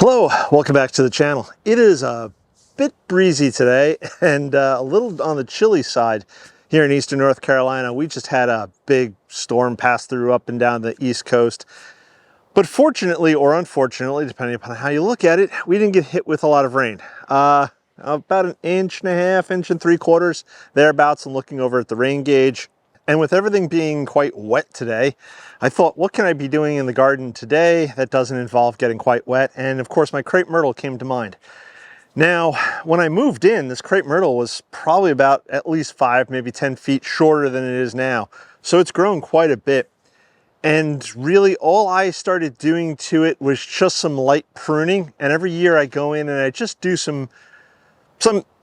Hello, welcome back to the channel. It is a bit breezy today and a little on the chilly side here in eastern North Carolina. We just had a big storm pass through up and down the East Coast. But fortunately or unfortunately, depending upon how you look at it, we didn't get hit with a lot of rain. About an inch and a half, inch and 3/4 thereabouts. I'm looking over at the rain gauge. And with everything being quite wet today, I thought, what can I be doing in the garden today that doesn't involve getting quite wet? And of course, my crepe myrtle came to mind. Now, when I moved in, this crepe myrtle was probably about at least 5, maybe 10 feet shorter than it is now. So it's grown quite a bit. And really all I started doing to it was just some light pruning. And every year I go in and I just do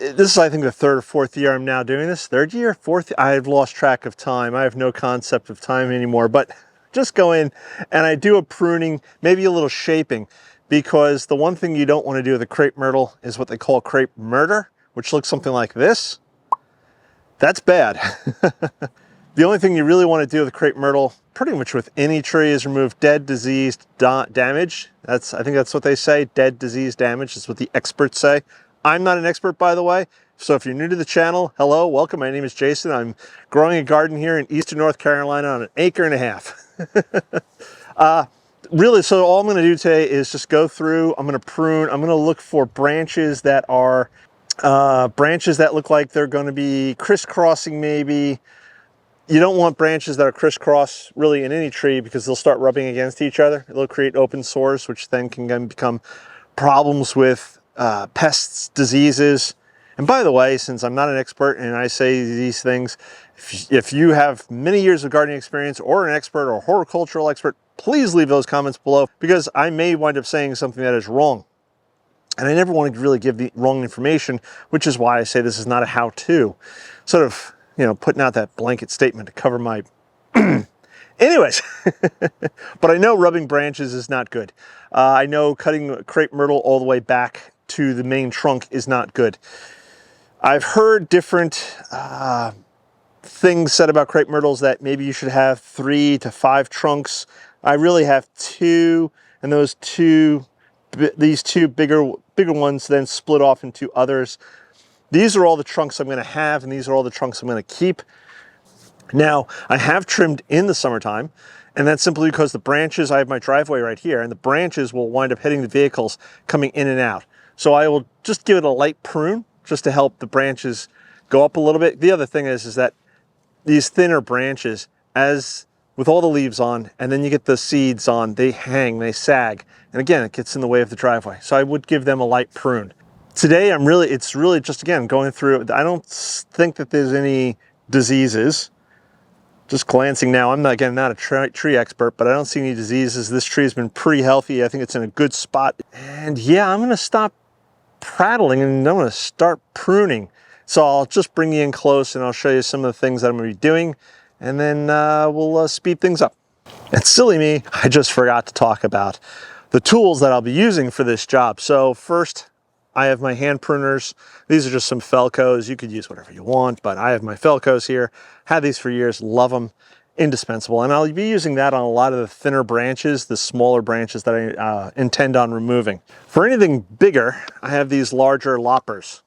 this is, I think, the third or fourth year I'm now doing this. Third year? Fourth? I've lost track of time. I have no concept of time anymore, but just go in and I do a pruning, maybe a little shaping, because the one thing you don't want to do with a crepe myrtle is what they call crepe murder, which looks something like this. That's bad. The only thing you really want to do with a crepe myrtle, pretty much with any tree, is remove dead, diseased, damage. I think that's what they say, dead, diseased, damage. That's what the experts say. I'm not an expert, by the way, so if you're new to the channel, hello, welcome. My name is Jason. I'm growing a garden here in eastern North Carolina on 1.5 acres. Really, so all I'm going to do today is just go through, I'm going to prune, I'm going to look for branches that are, branches that look like they're going to be crisscrossing maybe. You don't want branches that are crisscross really in any tree because they'll start rubbing against each other. It'll create open sores, which then can become problems with pests, diseases. And by the way, since I'm not an expert and I say these things, if you have many years of gardening experience or an expert or horticultural expert, please leave those comments below, because I may wind up saying something that is wrong. And I never want to really give the wrong information, which is why I say this is not a how-to. Sort of, you know, putting out that blanket statement to cover my... Anyways, but I know rubbing branches is not good. I know cutting crepe myrtle all the way back to the main trunk is not good. I've heard different things said about crepe myrtles, that maybe you should have 3 to 5 trunks. I really have 2, and these two bigger ones then split off into others. These are all the trunks I'm going to have, and these are all the trunks I'm going to keep. Now, I have trimmed in the summertime, and that's simply because the branches, I have my driveway right here, and the branches will wind up hitting the vehicles coming in and out. So I will just give it a light prune just to help the branches go up a little bit. The other thing is that these thinner branches, as with all the leaves on, and then you get the seeds on, they hang, they sag. And again, it gets in the way of the driveway. So I would give them a light prune. Today, it's really just, again, going through, I don't think that there's any diseases. Just glancing now, I'm not, again, not a tree expert, but I don't see any diseases. This tree has been pretty healthy. I think it's in a good spot. And yeah, I'm going to stop prattling and I'm going to start pruning. So I'll just bring you in close and I'll show you some of the things that I'm going to be doing, and then we'll speed things up. And silly me, I just forgot to talk about the tools that I'll be using for this job. So first, I have my hand pruners. These are just some Felcos. You could use whatever you want, but I have my Felcos here. Had these for years, love them, indispensable. And I'll be using that on a lot of the thinner branches, the smaller branches that I intend on removing. For anything bigger, I have these larger loppers.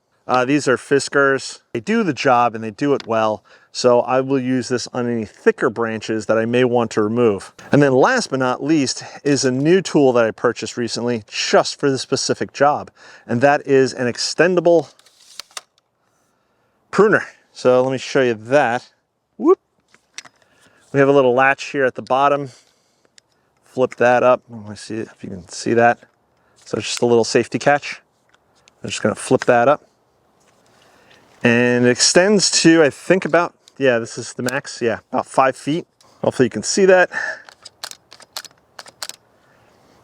These are Fiskars. They do the job and they do it well. So I will use this on any thicker branches that I may want to remove. And then last but not least is a new tool that I purchased recently just for this specific job. And that is an extendable pruner. So let me show you that. Whoop. We have a little latch here at the bottom. Flip that up. Let me see if you can see that. So it's just a little safety catch. I'm just going to flip that up. And it extends to, I think, about, yeah, this is the max, yeah, about 5 feet. Hopefully you can see that.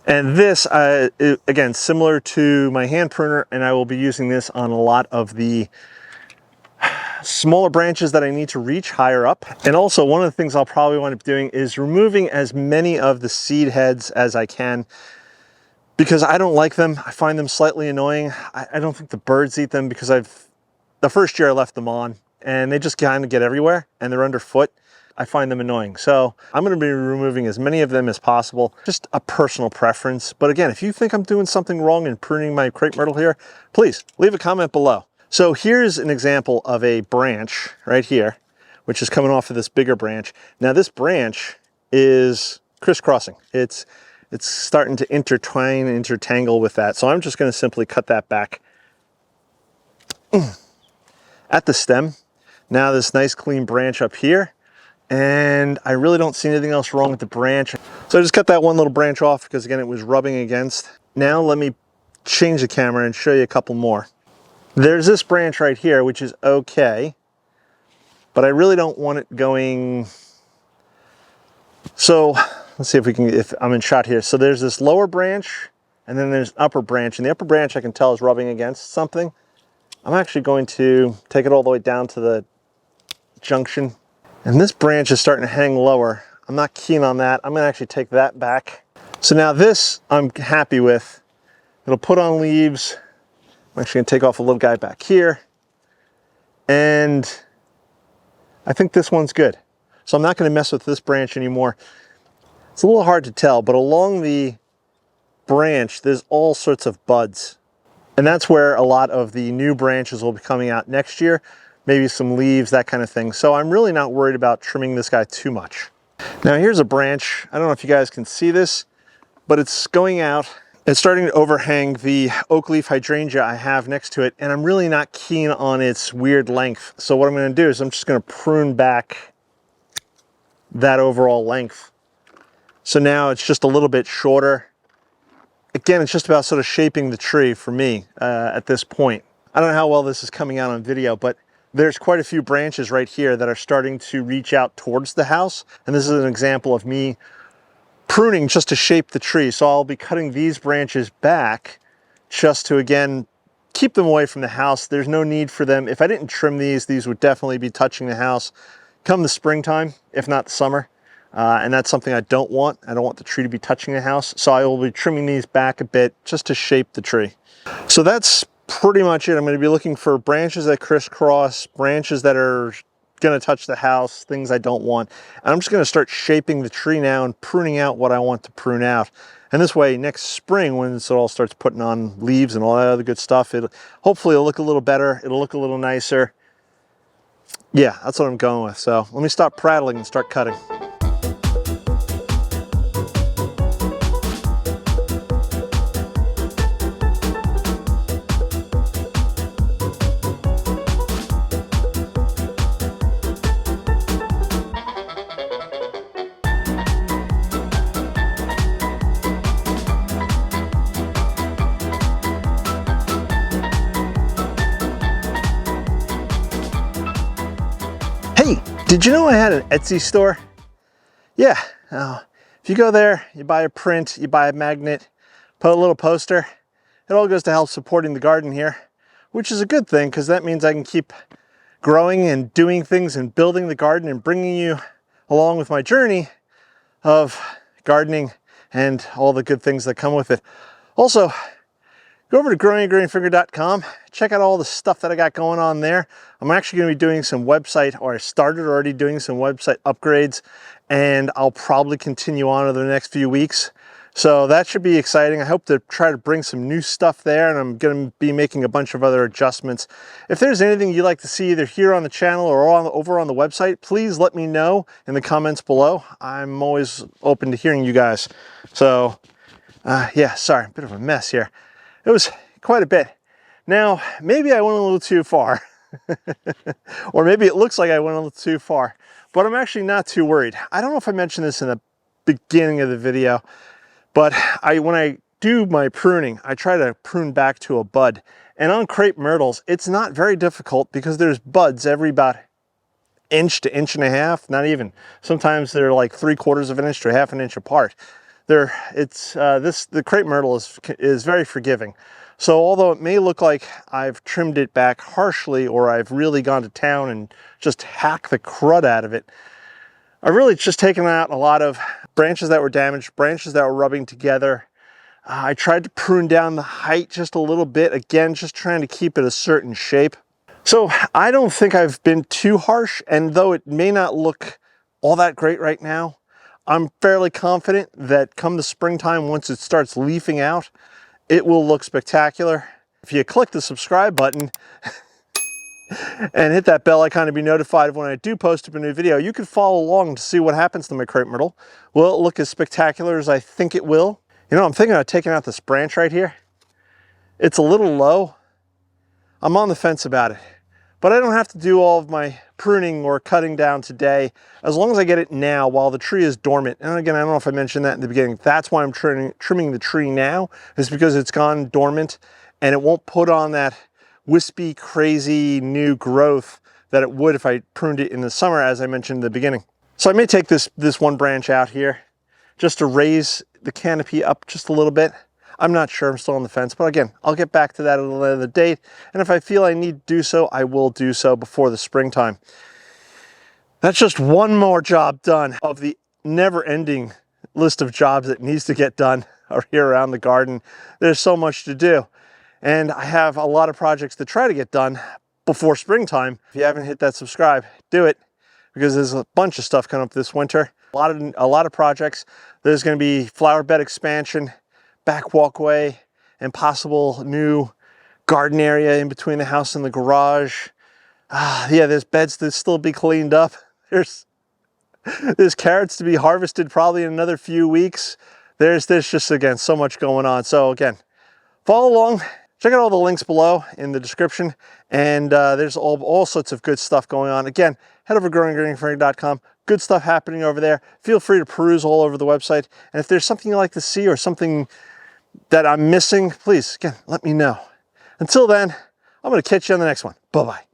And this, again, similar to my hand pruner, and I will be using this on a lot of the smaller branches that I need to reach higher up. And also, one of the things I'll probably wind up doing is removing as many of the seed heads as I can, because I don't like them. I find them slightly annoying. I don't think the birds eat them, because the first year I left them on and they just kind of get everywhere and they're underfoot. I find them annoying. So I'm going to be removing as many of them as possible. Just a personal preference. But again, if you think I'm doing something wrong in pruning my crepe myrtle here, please leave a comment below. So here's an example of a branch right here, which is coming off of this bigger branch. Now this branch is crisscrossing. It's starting to intertwine, intertangle with that. So I'm just going to simply cut that back at the stem. Now this nice clean branch up here, and I really don't see anything else wrong with the branch. So I just cut that one little branch off because again, it was rubbing against. Now let me change the camera and show you a couple more. There's this branch right here, which is okay, but I really don't want it going. So let's see if I'm in shot here. So there's this lower branch and then there's an upper branch, and the upper branch I can tell is rubbing against something. I'm actually going to take it all the way down to the junction. And this branch is starting to hang lower. I'm not keen on that. I'm gonna actually take that back. So now this I'm happy with. It'll put on leaves. I'm actually gonna take off a little guy back here. And I think this one's good. So I'm not gonna mess with this branch anymore. It's a little hard to tell, but along the branch, there's all sorts of buds. And that's where a lot of the new branches will be coming out next year. Maybe some leaves, that kind of thing. So I'm really not worried about trimming this guy too much. Now here's a branch. I don't know if you guys can see this, but it's going out. It's starting to overhang the oak leaf hydrangea I have next to it, and I'm really not keen on its weird length. So what I'm gonna do is I'm just gonna prune back that overall length. So now it's just a little bit shorter. Again, it's just about sort of shaping the tree for me at this point. I don't know how well this is coming out on video, but there's quite a few branches right here that are starting to reach out towards the house. And this is an example of me pruning just to shape the tree. So I'll be cutting these branches back just to, again, keep them away from the house. There's no need for them. If I didn't trim these would definitely be touching the house come the springtime, if not the summer. And that's something I don't want. I don't want the tree to be touching the house. So I will be trimming these back a bit just to shape the tree. So that's pretty much it. I'm going to be looking for branches that crisscross, branches that are going to touch the house, things I don't want. And I'm just going to start shaping the tree now and pruning out what I want to prune out. And this way, next spring, when it all starts putting on leaves and all that other good stuff, hopefully it'll look a little better. It'll look a little nicer. Yeah, that's what I'm going with. So let me stop prattling and start cutting. Hey, did you know I had an Etsy store? Yeah, if you go there, you buy a print, you buy a magnet, put a little poster, it all goes to help supporting the garden here, which is a good thing because that means I can keep growing and doing things and building the garden and bringing you along with my journey of gardening and all the good things that come with it. Also, go over to growingagradingfinger.com, check out all the stuff that I got going on there. I'm actually going to be doing some website, or I started already doing some website upgrades, and I'll probably continue on over the next few weeks. So that should be exciting. I hope to try to bring some new stuff there, and I'm going to be making a bunch of other adjustments. If there's anything you'd like to see either here on the channel or over on the website, please let me know in the comments below. I'm always open to hearing you guys. So yeah, sorry, a bit of a mess here. It was quite a bit. Now, maybe I went a little too far. Or maybe it looks like I went a little too far, but I'm actually not too worried. I don't know if I mentioned this in the beginning of the video, but when I do my pruning, I try to prune back to a bud. And on crepe myrtles, it's not very difficult because there's buds every about inch to inch and a half, not even. Sometimes they're like 3/4 of an inch to half an inch apart. The crepe myrtle is very forgiving. So although it may look like I've trimmed it back harshly, or I've really gone to town and just hacked the crud out of it, I've really just taken out a lot of branches that were damaged, branches that were rubbing together. I tried to prune down the height just a little bit, again, just trying to keep it a certain shape. So I don't think I've been too harsh, and though it may not look all that great right now. I'm fairly confident that come the springtime, once it starts leafing out, it will look spectacular. If you click the subscribe button and hit that bell icon to be notified of when I do post up a new video, you can follow along to see what happens to my crepe myrtle. Will it look as spectacular as I think it will? You know, I'm thinking of taking out this branch right here. It's a little low. I'm on the fence about it, but I don't have to do all of my pruning or cutting down today, as long as I get it now while the tree is dormant. And again, I don't know if I mentioned that in the beginning. That's why I'm trimming the tree now, is because it's gone dormant and it won't put on that wispy, crazy new growth that it would if I pruned it in the summer, as I mentioned in the beginning. So I may take this one branch out here just to raise the canopy up just a little bit. I'm not sure, I'm still on the fence, but again, I'll get back to that at a later date. And if I feel I need to do so, I will do so before the springtime. That's just one more job done of the never-ending list of jobs that needs to get done here around the garden. There's so much to do. And I have a lot of projects to try to get done before springtime. If you haven't hit that subscribe, do it, because there's a bunch of stuff coming up this winter. A lot of projects. There's going to be flower bed expansion, back walkway, and possible new garden area in between the house and the garage. Yeah, there's beds to still be cleaned up. There's carrots to be harvested probably in another few weeks. There's just, again, so much going on. So again, follow along. Check out all the links below in the description, and there's all sorts of good stuff going on. Again, head over to growinggreenframe.com. Good stuff happening over there. Feel free to peruse all over the website. And if there's something you'd like to see or something that I'm missing, please, again, let me know. Until then, I'm going to catch you on the next one. Bye-bye.